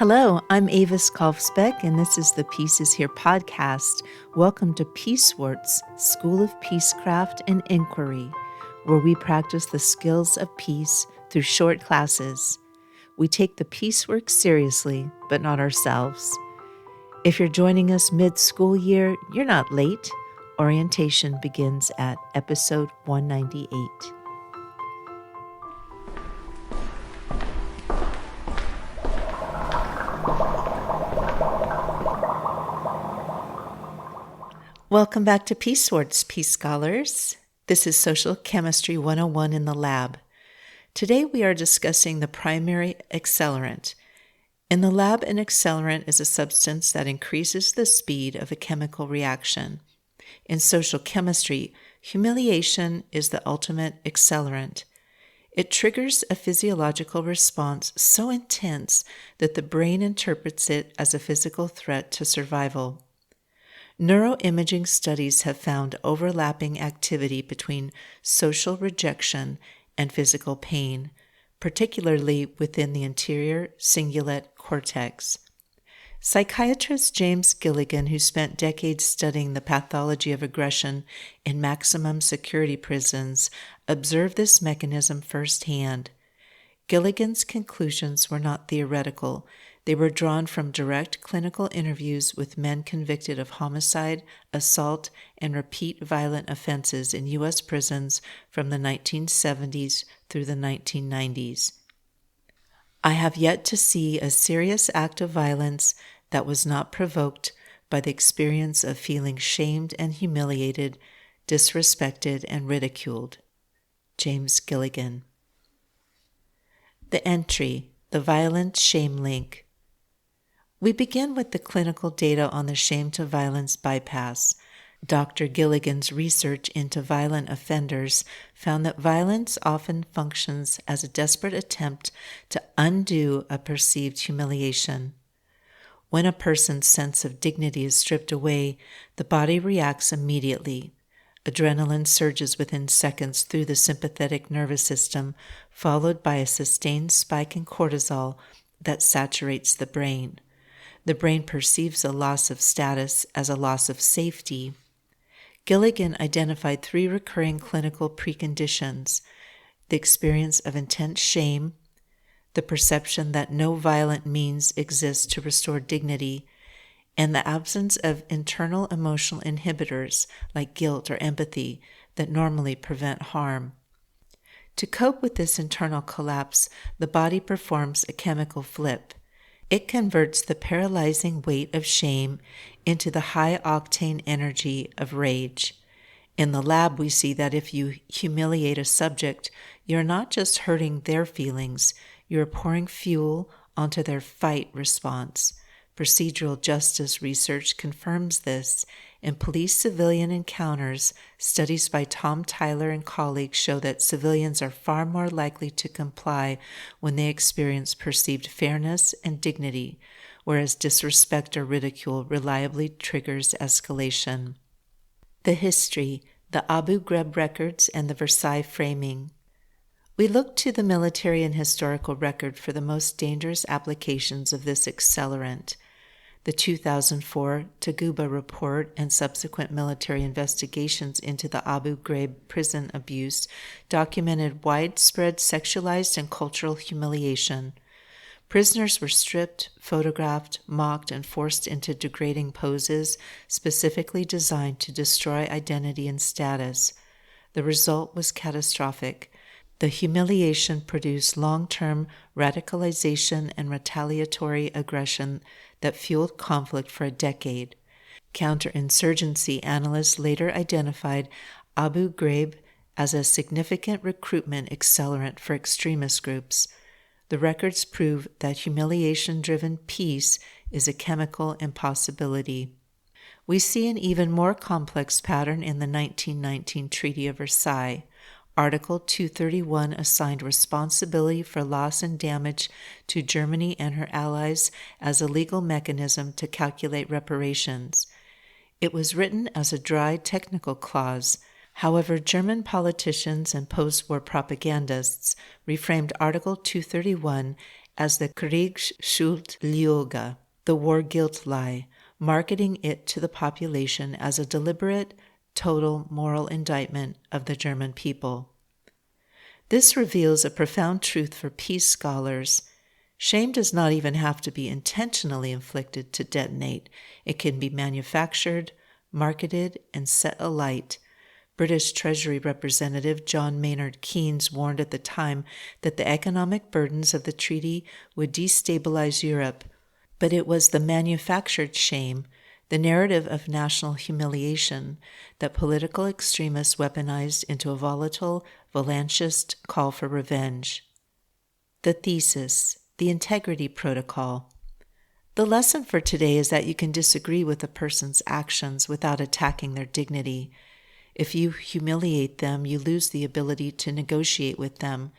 Hello, I'm Avis Kaufsbeck, and this is the Peace is Here podcast. Welcome to Peacewarts, School of Peacecraft and Inquiry, where we practice the skills of peace through short classes. We take the peace work seriously, but not ourselves. If you're joining us mid-school year, you're not late. Orientation begins at episode 198. Welcome back to Peacewarts, Peace Scholars. This is Social Chemistry 101 in the lab. Today we are discussing the primary accelerant. In the lab, an accelerant is a substance that increases the speed of a chemical reaction. In social chemistry, humiliation is the ultimate accelerant. It triggers a physiological response so intense that the brain interprets it as a physical threat to survival. Neuroimaging studies have found overlapping activity between social rejection and physical pain, particularly within the anterior cingulate cortex. Psychiatrist James Gilligan, who spent decades studying the pathology of aggression in maximum security prisons, observed this mechanism firsthand. Gilligan's conclusions were not theoretical. They were drawn from direct clinical interviews with men convicted of homicide, assault, and repeat violent offenses in U.S. prisons from the 1970s through the 1990s. I have yet to see a serious act of violence that was not provoked by the experience of feeling shamed and humiliated, disrespected, and ridiculed. James Gilligan. The entry, the violent shame link. We begin with the clinical data on the shame to violence bypass. Dr. Gilligan's research into violent offenders found that violence often functions as a desperate attempt to undo a perceived humiliation. When a person's sense of dignity is stripped away, the body reacts immediately. Adrenaline surges within seconds through the sympathetic nervous system, followed by a sustained spike in cortisol that saturates the brain. The brain perceives a loss of status as a loss of safety. Gilligan identified 3 recurring clinical preconditions: the experience of intense shame, the perception that no violent means exist to restore dignity, and the absence of internal emotional inhibitors like guilt or empathy that normally prevent harm. To cope with this internal collapse, the body performs a chemical flip. It converts the paralyzing weight of shame into the high-octane energy of rage. In the lab, we see that if you humiliate a subject, you're not just hurting their feelings, you're pouring fuel onto their fight response. Procedural justice research confirms this. In police-civilian encounters, studies by Tom Tyler and colleagues show that civilians are far more likely to comply when they experience perceived fairness and dignity, whereas disrespect or ridicule reliably triggers escalation. The history, the Abu Ghraib records, and the Versailles framing. We look to the military and historical record for the most dangerous applications of this accelerant. The 2004 Taguba report and subsequent military investigations into the Abu Ghraib prison abuse documented widespread sexualized and cultural humiliation. Prisoners were stripped, photographed, mocked, and forced into degrading poses specifically designed to destroy identity and status. The result was catastrophic. The humiliation produced long-term radicalization and retaliatory aggression that fueled conflict for a decade. Counterinsurgency analysts later identified Abu Ghraib as a significant recruitment accelerant for extremist groups. The records prove that humiliation-driven peace is a chemical impossibility. We see an even more complex pattern in the 1919 Treaty of Versailles. Article 231 assigned responsibility for loss and damage to Germany and her allies as a legal mechanism to calculate reparations. It was written as a dry technical clause. However, German politicians and post-war propagandists reframed Article 231 as the theKriegsschuldlüge, the war guilt lie, marketing it to the population as a deliberate, total moral indictment of the German people. This reveals a profound truth for peace scholars. Shame does not even have to be intentionally inflicted to detonate. It can be manufactured, marketed, and set alight. British Treasury Representative John Maynard Keynes warned at the time that the economic burdens of the treaty would destabilize Europe, but it was the manufactured shame, the narrative of national humiliation, that political extremists weaponized into a volatile, Valanchist call for revenge. The thesis, the integrity protocol. The lesson for today is that you can disagree with a person's actions without attacking their dignity. If you humiliate them, you lose the ability to negotiate with them.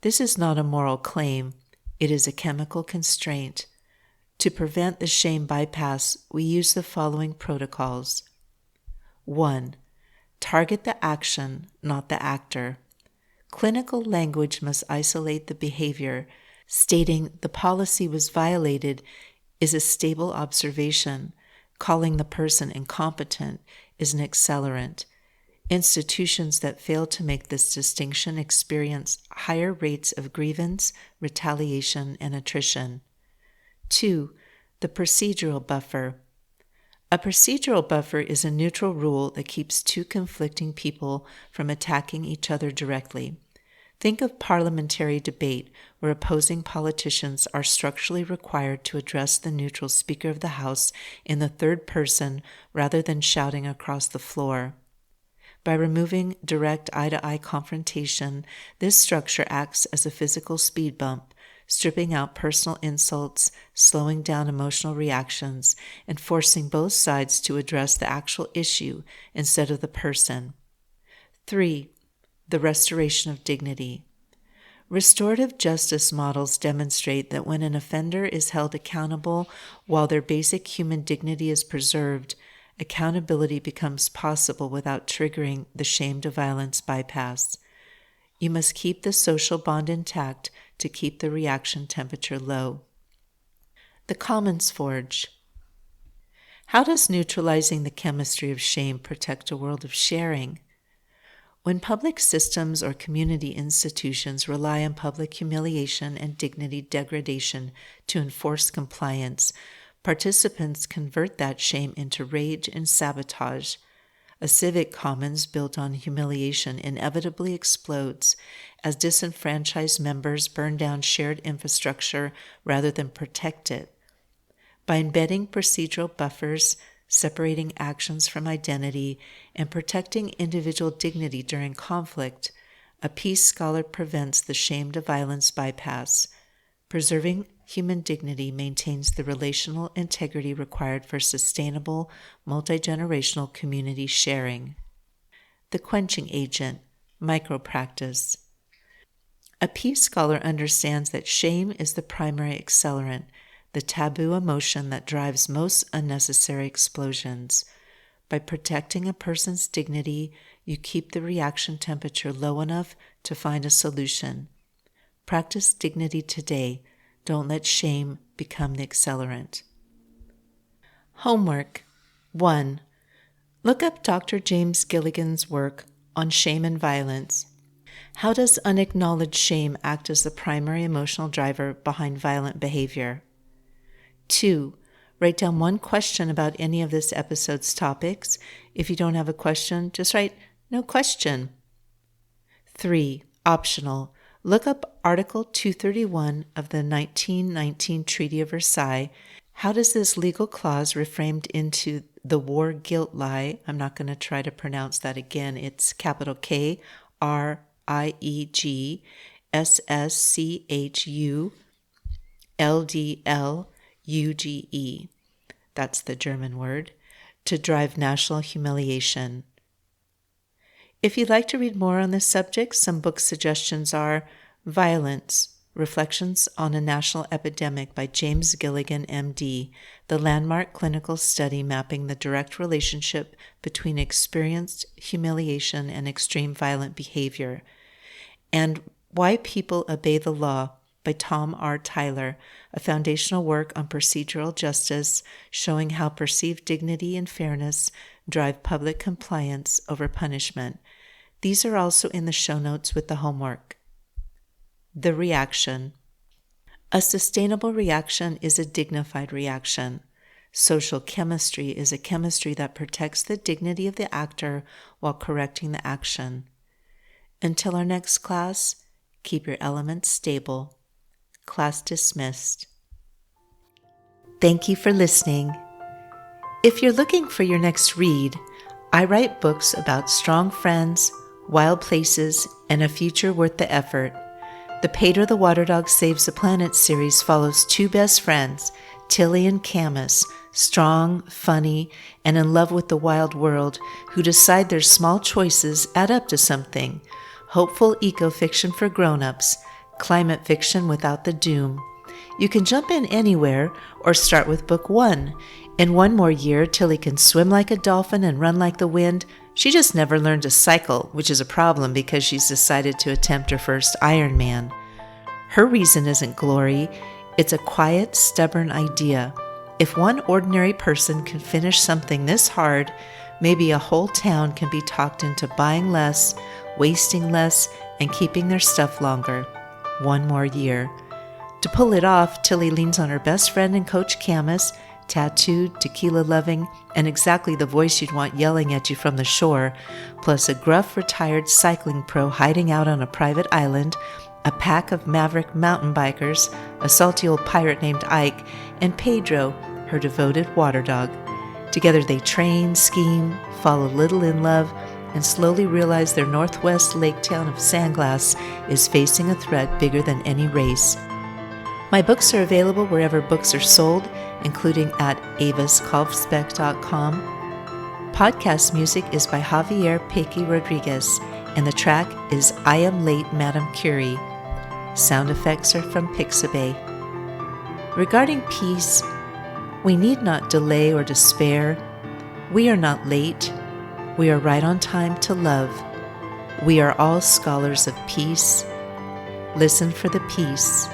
This is not a moral claim. It is a chemical constraint. To prevent the shame bypass, we use the following protocols. 1. Target the action, not the actor. Clinical language must isolate the behavior. Stating the policy was violated is a stable observation. Calling the person incompetent is an accelerant. Institutions that fail to make this distinction experience higher rates of grievance, retaliation, and attrition. 2. The procedural buffer. A procedural buffer is a neutral rule that keeps two conflicting people from attacking each other directly. Think of parliamentary debate, where opposing politicians are structurally required to address the neutral Speaker of the House in the third person rather than shouting across the floor. By removing direct eye-to-eye confrontation, this structure acts as a physical speed bump, stripping out personal insults, slowing down emotional reactions, and forcing both sides to address the actual issue instead of the person. 3. The restoration of dignity. Restorative justice models demonstrate that when an offender is held accountable while their basic human dignity is preserved, accountability becomes possible without triggering the shame to violence bypass. You must keep the social bond intact to keep the reaction temperature low. The Commons Forge. How does neutralizing the chemistry of shame protect a world of sharing? When public systems or community institutions rely on public humiliation and dignity degradation to enforce compliance, participants convert that shame into rage and sabotage. A civic commons built on humiliation inevitably explodes as disenfranchised members burn down shared infrastructure rather than protect it. By embedding procedural buffers, separating actions from identity, and protecting individual dignity during conflict, a peace scholar prevents the shame to violence bypass. Preserving human dignity maintains the relational integrity required for sustainable, multi-generational community sharing. The quenching agent, micro-practice. A peace scholar understands that shame is the primary accelerant, the taboo emotion that drives most unnecessary explosions. By protecting a person's dignity, you keep the reaction temperature low enough to find a solution. Practice dignity today. Don't let shame become the accelerant. Homework. 1. Look up Dr. James Gilligan's work on shame and violence. How does unacknowledged shame act as the primary emotional driver behind violent behavior? 2. Write down one question about any of this episode's topics. If you don't have a question, just write "no question." 3. Optional. Look up Article 231 of the 1919 Treaty of Versailles. How does this legal clause, reframed into the war guilt lie, I'm not going to try to pronounce that again, it's capital KRIEGSSCHULDLUGE, that's the German word, to drive national humiliation. If you'd like to read more on this subject, some book suggestions are Violence, Reflections on a National Epidemic by James Gilligan, M.D., the landmark clinical study mapping the direct relationship between experienced humiliation and extreme violent behavior, and Why People Obey the Law by Tom R. Tyler, a foundational work on procedural justice showing how perceived dignity and fairness drive public compliance over punishment. These are also in the show notes with the homework. The reaction. A sustainable reaction is a dignified reaction. Social chemistry is a chemistry that protects the dignity of the actor while correcting the action. Until our next class, keep your elements stable. Class dismissed. Thank you for listening. If you're looking for your next read, I write books about strong friends, wild places, and a future worth the effort. The Pedro the Water Dog Saves the Planet series follows two best friends, Tilly and Camus, strong, funny, and in love with the wild world, who decide their small choices add up to something. Hopeful eco-fiction for grown-ups, climate fiction without the doom. You can jump in anywhere or start with book 1. In one more year, Tilly can swim like a dolphin and run like the wind. She just never learned to cycle, which is a problem because she's decided to attempt her first Ironman. Her reason isn't glory. It's a quiet, stubborn idea. If one ordinary person can finish something this hard, maybe a whole town can be talked into buying less, wasting less, and keeping their stuff longer. One more year. To pull it off, Tilly leans on her best friend and coach Camus, tattooed, tequila-loving, and exactly the voice you'd want yelling at you from the shore, plus a gruff, retired cycling pro hiding out on a private island, a pack of maverick mountain bikers, a salty old pirate named Ike, and Pedro, her devoted water dog. Together they train, scheme, fall a little in love, and slowly realize their northwest lake town of Sandglass is facing a threat bigger than any race. My books are available wherever books are sold, including at avaskolfsbeck.com. Podcast music is by Javier Pequi Rodriguez, and the track is I Am Late, Madame Curie. Sound effects are from Pixabay. Regarding peace, we need not delay or despair. We are not late. We are right on time to love. We are all scholars of peace. Listen for the peace.